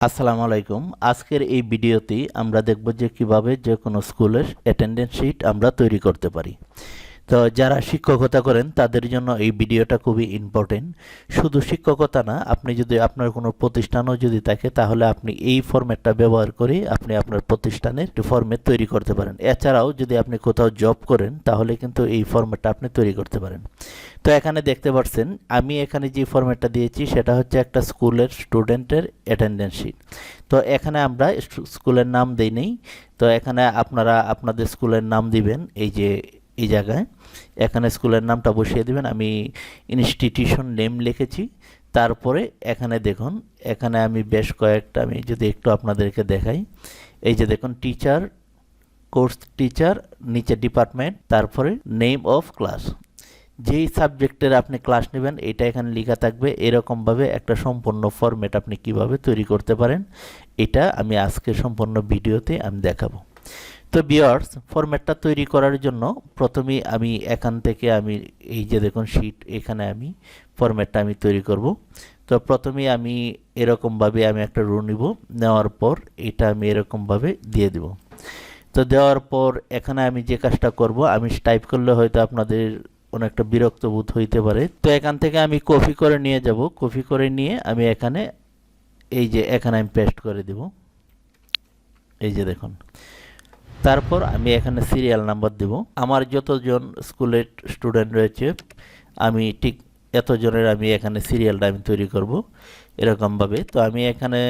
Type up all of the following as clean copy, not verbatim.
আসসালামু আলাইকুম। আজকের এই ভিডিওতে আমরা দেখব যে কিভাবে যে কোনো স্কুলের অ্যাটেন্ডেন্স শিট আমরা তৈরি করতে পারি। তো যারা শিক্ষকতা করেন তাদের জন্য এই ভিডিওটা খুবই ইম্পর্টেন্ট। শুধু শিক্ষকতা না, আপনি যদি আপনার কোনো প্রতিষ্ঠানও যদি থাকে তাহলে আপনি এই ফরম্যাটটা ব্যবহার করে আপনি আপনার প্রতিষ্ঠানের ফরম্যাট তৈরি করতে পারেন। এছাড়াও যদি আপনি কোথাও জব করেন তাহলে কিন্তু এই ফরম্যাটটা আপনি তৈরি করতে পারেন। তো এখানে দেখতে পাচ্ছেন আমি এখানে যে ফরম্যাটটা দিয়েছি সেটা হচ্ছে একটা স্কুলের স্টুডেন্টের অ্যাটেন্ডেন্স শিট। তো এখানে আমরা স্কুলের নাম দেই নেই। তো এখানে আপনারা আপনাদের স্কুলের নাম দিবেন। এই জায়গায় এখানে স্কুলের নামটা বসিয়ে দিবেন। আমি ইনস্টিটিউশন নেম লিখেছি। তারপরে এখানে দেখুন, এখানে আমি বেশ কয়েকটা আমি যদি একটু আপনাদেরকে দেখাই। এই যে দেখুন, টিচার, কোর্স টিচার, নিচে ডিপার্টমেন্ট, তারপরে নেম অফ ক্লাস। যেই সাবজেক্টের আপনি ক্লাস নেবেন এটা এখানে লেখা থাকবে। এরকমভাবে একটা সম্পূর্ণ ফরম্যাট আপনি কিভাবে তৈরি করতে পারেন এটা আমি আজকে সম্পূর্ণ ভিডিওতে আমি দেখাবো। তো ভিউয়ার্স, ফরম্যাটটা তৈরি করার জন্য প্রথমেই আমি এখান থেকে আমি এই যে দেখুন শিট, এখানে আমি ফরম্যাটটা আমি তৈরি করব। তো প্রথমেই আমি এরকমভাবে আমি একটা রো নিব, নেওয়ার পর এটা আমি এরকমভাবে দিয়ে দেব। তো দেওয়ার পর এখানে আমি যে কাজটা করব, আমি টাইপ করলে হয়তো আপনাদের অনেকটা বিরক্ত বোধ হইতে পারে। তো এখান থেকে আমি কপি করে নিয়ে যাব, কপি করে নিয়ে আমি এখানে এই যে এখানে আমি পেস্ট করে দেব। এই যে দেখুন, তারপর আমি এখানে সিরিয়াল নাম্বার দেব। আমার যতজন স্কুলের স্টুডেন্ট রয়েছে আমি ঠিক এতজনের আমি এখানে সিরিয়ালটা আমি তৈরি করব এরকমভাবে। তো আমি এখানে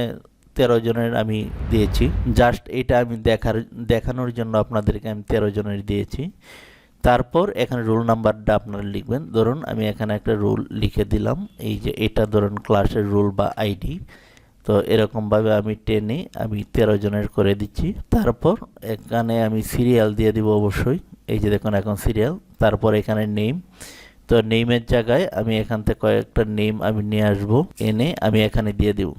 13 জনের আমি দিয়েছি। জাস্ট এটা আমি দেখানোর জন্য আপনাদেরকে আমি 13 জনের দিয়েছি। তারপর এখানে রোল নাম্বারটা আপনারা লিখবেন। ধরুন আমি এখানে একটা রোল লিখে দিলাম। এই যে এটা ধরুন ক্লাসের রোল বা আইডি। তো এরকমভাবে আমি টেনে আমি 13 জনের করে দিচ্ছি। তারপর এখানে আমি সিরিয়াল দিয়ে দিব অবশ্যই। এই যে দেখুন এখন সিরিয়াল। তারপর এখানে নেম। তো নেমের জায়গায় আমি এখান থেকে কয়েকটা নেম আমি নিয়ে আসবো, এনে আমি এখানে দিয়ে দিব।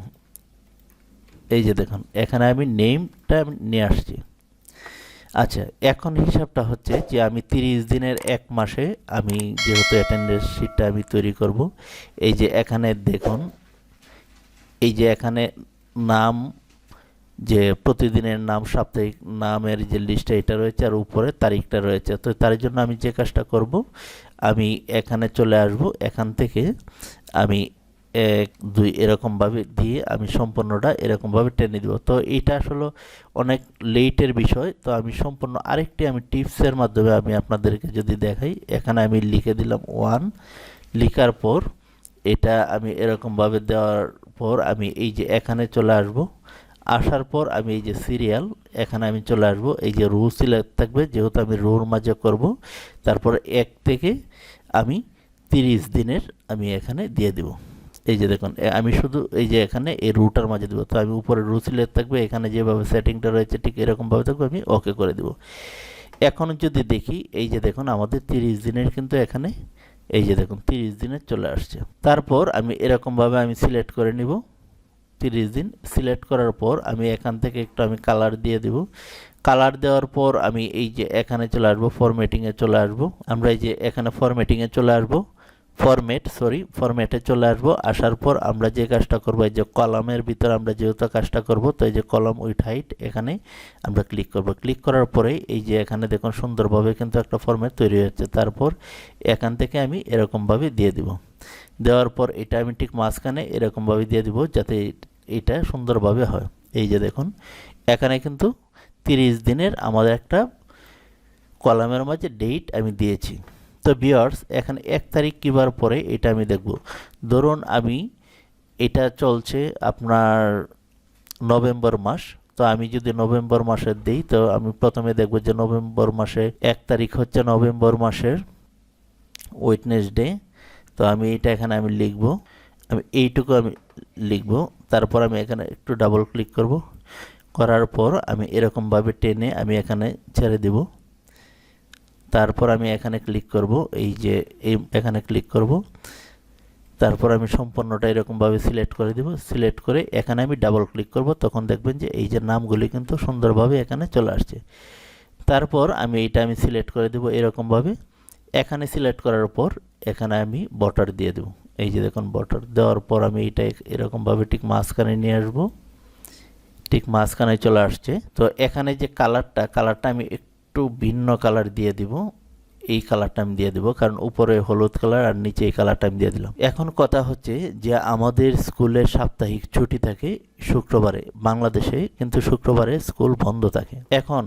এই যে দেখুন এখানে আমি নেমটা নিয়ে আসছি। আচ্ছা, এখন হিসাবটা হচ্ছে যে আমি 30 দিনের এক মাসে আমি যেহেতু অ্যাটেন্ডেন্স শিটটা আমি তৈরি করব। এই যে এখানে দেখুন, এই যে এখানে নাম, যে প্রতিদিনের নাম, সাপ্তাহিক নামের যে লিস্টটা এটা রয়েছে, আর উপরে তারিখটা রয়েছে। তো তার জন্য আমি যে কাজটা করব, আমি এখানে চলে আসব, এখান থেকে আমি 1 2 এরকমভাবে দিয়ে আমি সম্পূর্ণটা এরকমভাবে টেনে দিব। তো এটা আসলে অনেক লেটের বিষয়। তো আমি সম্পূর্ণ আরেকটি আমি টিপসের মাধ্যমে আমি আপনাদেরকে যদি দেখাই, এখানে আমি লিখে দিলাম 1। লিখার পর এটা আমি এরকমভাবে দেওয়ার পর আমি এই যে এখানে চলে আসব। আসার পর আমি এই যে সিরিয়াল, এখানে আমি চলে আসব। এই যে রো সিলেক্ট থাকবে, যেহেতু আমি রোর মাঝে করব। তারপর 1 থেকে আমি 30 দিনের আমি এখানে দিয়ে দেব। এই যে দেখুন আমি শুধু এই যে এখানে এই রুটার মাঝে দেবো। তো আমি উপরে রু সিলেক্ট থাকবে, এখানে যেভাবে সেটিংটা রয়েছে ঠিক এরকমভাবে থাকবে, আমি ওকে করে দেব। এখন যদি দেখি, এই যে দেখুন আমাদের 30 দিনের কিন্তু এখানে এই যে দেখুন 30 দিনের চলে আসছে। তারপর আমি এরকমভাবে আমি সিলেক্ট করে নিব। 30 দিন সিলেক্ট করার পর আমি এখান থেকে একটু আমি কালার দিয়ে দেব। কালার দেওয়ার পর আমি এই যে এখানে চলে আসবো, ফরম্যাটিংয়ে চলে আসবো। আমরা এই যে এখানে ফরম্যাটিংয়ে চলে আসবো, ফরম্যাটে চলে আসবো। আসার পর আমরা যে কাজটা করব, এই যে কলামের ভিতর আমরা যেহেতু কাজটা করব, তো এই যে কলাম উইথ হাইট এখানে আমরা ক্লিক করব। ক্লিক করার পরে এই যে এখানে দেখুন সুন্দরভাবে কিন্তু একটা ফরম্যাট তৈরি হচ্ছে। তারপর এখান থেকে আমি এরকমভাবে দিয়ে দিব। দেওয়ার পর এটা আমি ঠিক মাঝখানে এরকমভাবে দিয়ে দিব যাতে এটা সুন্দরভাবে হয়। এই যে দেখুন এখানে কিন্তু 30 দিনের আমাদের একটা কলামের মাঝে ডেট আমি দিয়েছি। তো ভিউয়ার্স, এখানে 1 তারিখ কিবার পরে এটা আমি দেখব। ধরুন আমি এটা চলছে আপনার নভেম্বর মাস। তো আমি যদি নভেম্বর মাসের দিই, তো আমি প্রথমে দেখব যে নভেম্বর মাসে 1 তারিখ হচ্ছে নভেম্বর মাসের ওয়েডনেসডে। তো আমি এটা এখানে আমি লিখব, আমি এইটুকু আমি লিখব। তারপর আমি এখানে একটু ডাবল ক্লিক করব। করার পর আমি এরকমভাবে টেনে আমি এখানে ছেড়ে দেব। তারপর আমি এখানে ক্লিক করব, এই যে এখানে ক্লিক করব। তারপর আমি সম্পূর্ণটা এরকমভাবে সিলেক্ট করে দেব। সিলেক্ট করে এখানে আমি ডাবল ক্লিক করব। তখন দেখবেন যে এই যে নামগুলি কিন্তু সুন্দরভাবে এখানে চলে আসছে। তারপর আমি এটা আমি সিলেক্ট করে দেব এরকমভাবে। এখানে সিলেক্ট করার পর এখানে আমি বর্ডার দিয়ে দেব। এই যে দেখুন বর্ডার দেওয়ার পর আমি এটা এরকমভাবে ঠিক মাঝখানে নিয়ে আসব। ঠিক মাঝখানে চলে আসছে। তো এখানে যে কালারটা আমি একটু ভিন্ন কালার দিয়ে দিব। এই কালারটা আমি দিয়ে দিব, কারণ উপরে হলুদ কালার আর নিচে এই কালারটা আমি দিয়ে দিলাম। এখন কথা হচ্ছে যে আমাদের স্কুলে সাপ্তাহিক ছুটি থাকে শুক্রবারে বাংলাদেশে, কিন্তু শুক্রবারে স্কুল বন্ধ থাকে। এখন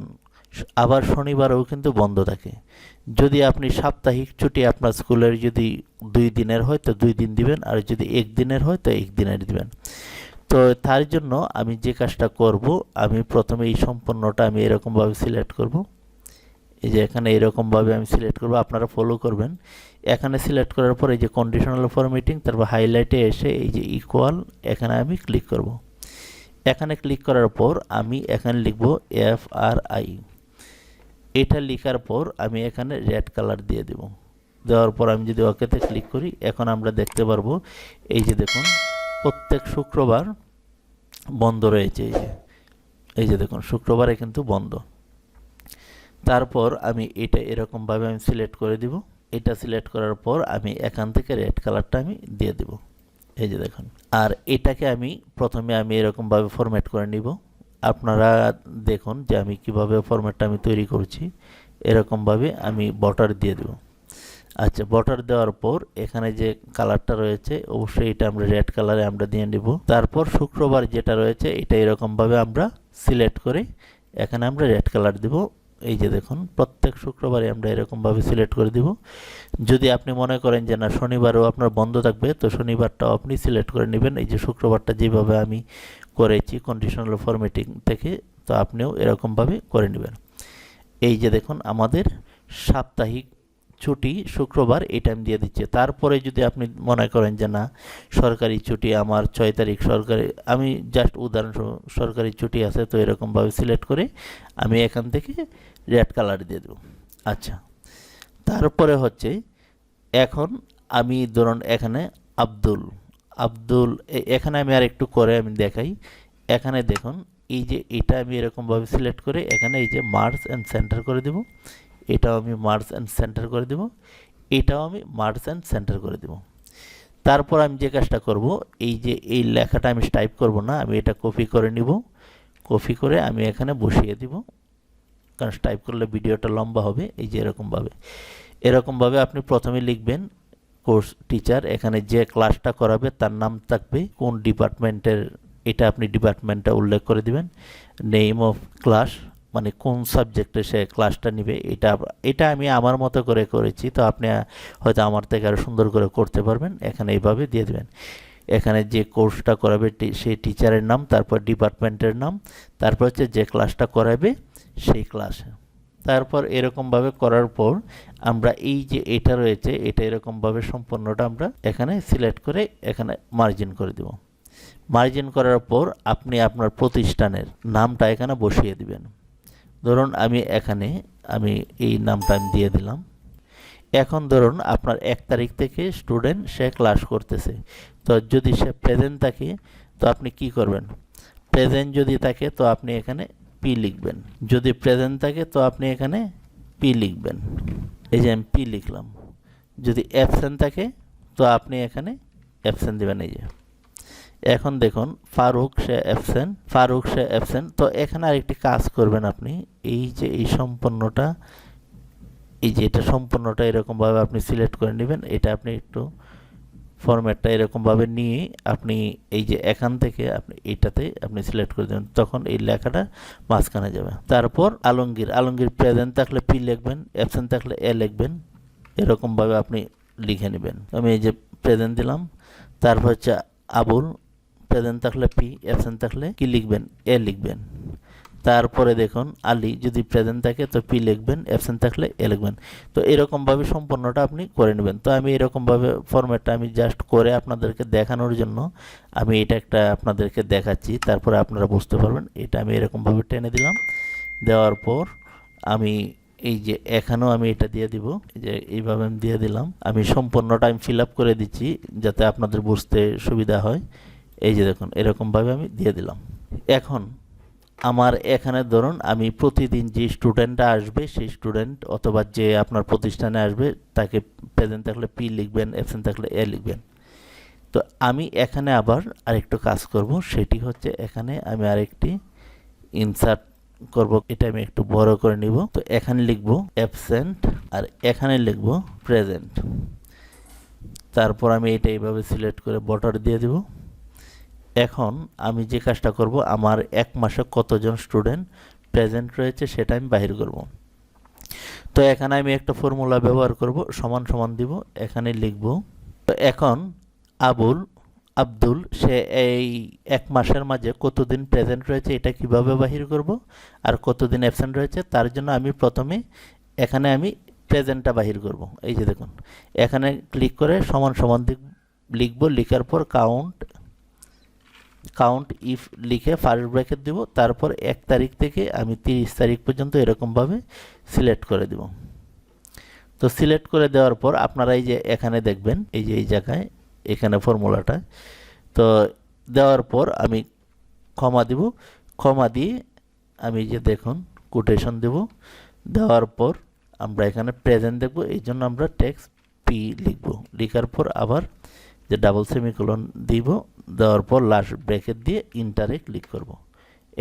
আবার শনিবারেও কিন্তু বন্ধ থাকে। যদি আপনি সাপ্তাহিক ছুটি আপনার স্কুলের যদি 2 দিনের হয় তো 2 দিন দিবেন, আর যদি 1 দিনের হয় তো 1 দিনের দিবেন। তো তার জন্য আমি যে কাজটা করব, আমি প্রথমে এই সম্পূর্ণটা আমি এরকমভাবে সিলেক্ট করব। এই যে এখানে এরকমভাবে আমি সিলেক্ট করব, আপনারা ফলো করবেন। এখানে সিলেক্ট করার পর এই যে কন্ডিশনাল ফরম্যাটিং, তারপর হাইলাইটে এসে এই যে ইকুয়াল, এখানে আমি ক্লিক করব। এখানে ক্লিক করার পর আমি এখানে লিখব FRI। এটা লেখার পর আমি এখানে রেড কালার দিয়ে দেব। দেওয়ার পর আমি যদি ওকেতে ক্লিক করি, এখন আমরা দেখতে পারবো এই যে দেখুন প্রত্যেক শুক্রবার বন্ধ রয়েছে। এই যে দেখুন শুক্রবারে কিন্তু বন্ধ। তারপর আমি এটা এরকমভাবে আমি সিলেক্ট করে দিব। এটা সিলেক্ট করার পর আমি এখান থেকে রেড কালারটা আমি দিয়ে দেব। এই যে দেখুন। আর এটাকে আমি প্রথমে আমি এরকমভাবে ফরম্যাট করে নিব। আপনারা দেখুন যে আমি কিভাবে ফরম্যাটটা আমি তৈরি করছি। এরকমভাবে আমি বর্ডার দিয়ে দেব। আচ্ছা, বর্ডার দেওয়ার পর এখানে যে কালারটা রয়েছে অবশ্যই এটা আমরা রেড কালারে আমরা দিয়ে নিব। তারপর শুক্রবার যেটা রয়েছে এটা এরকমভাবে আমরা সিলেক্ট করে এখানে আমরা রেড কালার দেব। এই যে দেখুন প্রত্যেক শুক্রবারে আমরা এরকমভাবে সিলেক্ট করে দিব। যদি আপনি মনে করেন যে না শনিবারও আপনার বন্ধ থাকবে, তো শনিবারটাও আপনি সিলেক্ট করে নেবেন। এই যে শুক্রবারটা যেভাবে আমি করেছি কন্ডিশনাল ফরম্যাটিং থেকে, তো আপনিও এরকমভাবে করে নেবেন। এই যে দেখুন আমাদের সাপ্তাহিক ছুটি শুক্রবার, এটা আমি দিয়ে দিচ্ছি। তারপরে যদি আপনি মনে করেন যে না সরকারি ছুটি আমার 6 তারিখ সরকারি, আমি জাস্ট উদাহরণস্বরূপ সরকারি ছুটি আছে, তো এরকমভাবে সিলেক্ট করে আমি এখান থেকে রেড কালার দিয়ে দেব। আচ্ছা, তারপরে হচ্ছে এখন আমি ধরুন এখানে আব্দুল এখানে আমি আর একটু করে আমি দেখাই। এখানে দেখুন এই যে এটা আমি এরকমভাবে সিলেক্ট করে এখানে এই যে মার্জ অ্যান্ড সেন্টার করে দেব। এটাও আমি মার্জ অ্যান্ড সেন্টার করে দেব। এটাও আমি মার্জ অ্যান্ড সেন্টার করে দেব। তারপর আমি যে কাজটা করব, এই যে এই লেখাটা আমি টাইপ করব না, আমি এটা কপি করে নিব। কপি করে আমি এখানে বসিয়ে দিব, কারণ টাইপ করলে ভিডিওটা লম্বা হবে। এই যে এরকমভাবে আপনি প্রথমে লিখবেন কোর্স টিচার, এখানে যে ক্লাসটা করাবে তার নাম থাকবে, কোন ডিপার্টমেন্টের, এটা আপনি ডিপার্টমেন্টটা উল্লেখ করে দিবেন। নেম অফ ক্লাস মানে কোন সাবজেক্টে সে ক্লাসটা নেবে, এটা আমি আমার মতো করে করেছি, তো আপনি হয়তো আমার থেকে আরও সুন্দর করে করতে পারবেন। এখানে এইভাবে দিয়ে দেবেন। এখানে যে কোর্সটা করাবে সেই টিচারের নাম, তারপর ডিপার্টমেন্টের নাম, তারপর হচ্ছে যে ক্লাসটা করাবে সেই ক্লাসে। তারপর এরকমভাবে করার পর আমরা এই যে এটা রয়েছে এটা এরকমভাবে সম্পূর্ণটা আমরা এখানে সিলেক্ট করে এখানে মার্জিন করে দেব। মার্জিন করার পর আপনি আপনার প্রতিষ্ঠানের নামটা এখানে বসিয়ে দিবেন। ধরুন আমি এখানে এই নামটা আমি দিয়ে দিলাম। এখন ধরুন আপনার 1 তারিখ থেকে স্টুডেন্ট সে ক্লাস করতেছে, তো যদি সে প্রেজেন্ট থাকে তো আপনি কি করবেন, প্রেজেন্ট যদি থাকে তো আপনি এখানে পি লিখবেন। যদি প্রেজেন্ট থাকে তো আপনি এখানে পি লিখবেন। এই যে আমি পি লিখলাম। যদি অ্যাবসেন্ট থাকে তো আপনি এখানে অ্যাবসেন্ট দিবেন। এই যে এখন দেখুন ফারুক সে অ্যাবসেন্ট। তো এখানে আরেকটি কাজ করবেন আপনি, এই যে এই সম্পূর্ণটা, এই যে এটা সম্পূর্ণটা এরকমভাবে আপনি সিলেক্ট করে নেবেন। এটা আপনি একটু ফরম্যাটটা এরকমভাবে নিয়ে আপনি এই যে এখান থেকে আপনি এটাতে আপনি সিলেক্ট করে দেবেন, তখন এই লেখাটা মাঝখানে যাবে। তারপর আলমগীর প্রেজেন্ট থাকলে পি লিখবেন, অ্যাবসেন্ট থাকলে এ লিখবেন। এরকমভাবে আপনি লিখে নেবেন। আমি এই যে প্রেজেন্ট দিলাম। তারপর হচ্ছে আবুল, প্রেজেন্ট থাকলে পি, অ্যাবসেন্ট থাকলে কি লিখবেন, এ লিখবেন। তারপরে দেখুন আলী, যদি প্রেজেন্ট থাকে তো পি লিখবেন, অ্যাবসেন্ট থাকলে এ লিখবেন। তো এরকমভাবে সম্পূর্ণটা আপনি করে নেবেন। তো আমি এরকমভাবে ফরম্যাটটা আমি জাস্ট করে আপনাদেরকে দেখানোর জন্য আমি এটা একটা আপনাদেরকে দেখাচ্ছি, তারপরে আপনারা বুঝতে পারবেন। এটা আমি এরকমভাবে টেনে দিলাম। দেওয়ার পর আমি এই যে এখানেও আমি এটা দিয়ে দিব, যে এইভাবে আমি দিয়ে দিলাম। আমি সম্পূর্ণটা আমি ফিল আপ করে দিচ্ছি যাতে আপনাদের বুঝতে সুবিধা হয়। এই যে দেখুন এরকমভাবে আমি দিয়ে দিলাম। এখন আমার এখানে ধরুন আমি প্রতিদিন যে স্টুডেন্টটা আসবে সেই স্টুডেন্ট অথবা যে আপনার প্রতিষ্ঠানে আসবে তাকে প্রেজেন্ট থাকলে পি লিখবেন, অ্যাবসেন্ট থাকলে এ লিখবেন। তো আমি এখানে আবার আরেকটু কাজ করব, সেটি হচ্ছে এখানে আমি আরেকটি ইনসার্ট করব, এটা আমি একটু বড় করে নিব। তো এখানে লিখব অ্যাবসেন্ট আর এখানে লিখব প্রেজেন্ট। তারপর আমি এটা এইভাবে সিলেক্ট করে বর্ডার দিয়ে দেব। এখন আমি যে কাজটা করব, আমার এক মাসে কতজন স্টুডেন্ট প্রেজেন্ট রয়েছে সেটা আমি বাহির করব। তো এখানে আমি একটা ফর্মুলা ব্যবহার করব, সমান সমান দিব, এখানে লিখব। তো এখন আব্দুল সে এই এক মাসের মাঝে কতদিন প্রেজেন্ট রয়েছে এটা কিভাবে বাহির করব, আর কতদিন অ্যাবসেন্ট রয়েছে তার জন্য আমি প্রথমে এখানে আমি প্রেজেন্টটা বাহির করব। এই যে দেখুন, এখানে ক্লিক করে সমান সমান লিখব, লিখার পর কাউন্ট ইফ লিখে ফার্স্ট ব্র্যাকেট দিব, তারপর 1 তারিখ থেকে আমি 30 তারিখ পর্যন্ত এরকমভাবে সিলেক্ট করে দিব। তো সিলেক্ট করে দেওয়ার পর আপনারা এই যে এখানে দেখবেন, এই যে এই জায়গায় এখানে ফর্মুলাটা তো দেওয়ার পর আমি কমা দিব, কমা দিয়ে আমি যে দেখুন কোটেশন দেব, দেওয়ার পর আমরা এখানে প্রেজেন্ট দেখব, এই জন্য আমরা টেক্সট পি লিখব, লিখার পর আবার যে ডাবল সেমিকোলন দিব, দেওয়ার পর লাস্ট ব্র্যাকেট দিয়ে ইন্টারে ক্লিক করব।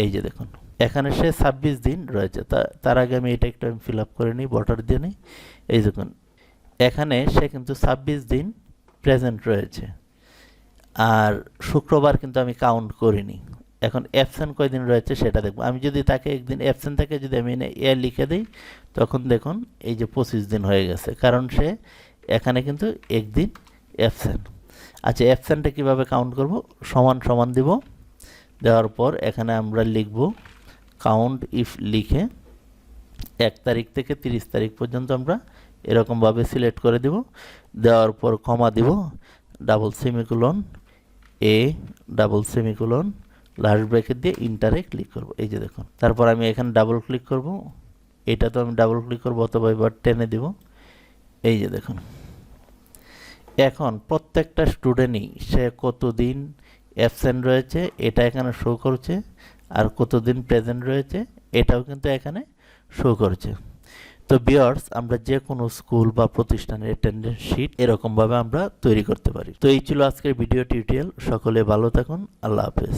এই যে দেখুন এখানে সে 26 দিন রয়েছে। তার আগে আমি এটা একটু ফিল আপ করে নিই, বর্ডার দিয়ে নিই। এই দেখুন এখানে সে কিন্তু 26 দিন প্রেজেন্ট রয়েছে, আর শুক্রবার কিন্তু আমি কাউন্ট করিনি। এখন অ্যাবসেন্ট কয়দিন রয়েছে সেটা দেখব। আমি যদি তাকে একদিন অ্যাবসেন্ট থাকে যদি আমি এ লিখে দিই, তখন দেখুন এই যে 25 দিন হয়ে গেছে, কারণ সে এখানে কিন্তু একদিন অ্যাবসেন্ট। আচ্ছা, অ্যাবসেন্টে কীভাবে কাউন্ট করব, সমান সমান দিব, দেওয়ার পর এখানে আমরা লিখব কাউন্ট ইফ লিখে 1 তারিখ থেকে 30 তারিখ পর্যন্ত আমরা এরকমভাবে সিলেক্ট করে দিব, দেওয়ার পর কমা দিব, double semicolon double semicolon last bracket দিয়ে ইন্টারে ক্লিক করব। এই যে দেখুন, তারপর আমি এখানে ডাবল ক্লিক করব, এটা তো আমি ডাবল ক্লিক করব অথবা এবার টেনে দিব। এই যে দেখুন এখন প্রত্যেকটা স্টুডেন্টই সে কতদিন অ্যাবসেন্ট রয়েছে এটা এখানে শো করছে, আর কতদিন প্রেজেন্ট রয়েছে এটাও কিন্তু এখানে শো করছে। তো ভিউয়ার্স, আমরা যে কোনো স্কুল বা প্রতিষ্ঠানের অ্যাটেন্ডেন্স শিট এরকমভাবে আমরা তৈরি করতে পারি। তো এই ছিল আজকের ভিডিও টিউটোরিয়াল। সকলে ভালো থাকুন, আল্লাহ হাফেজ।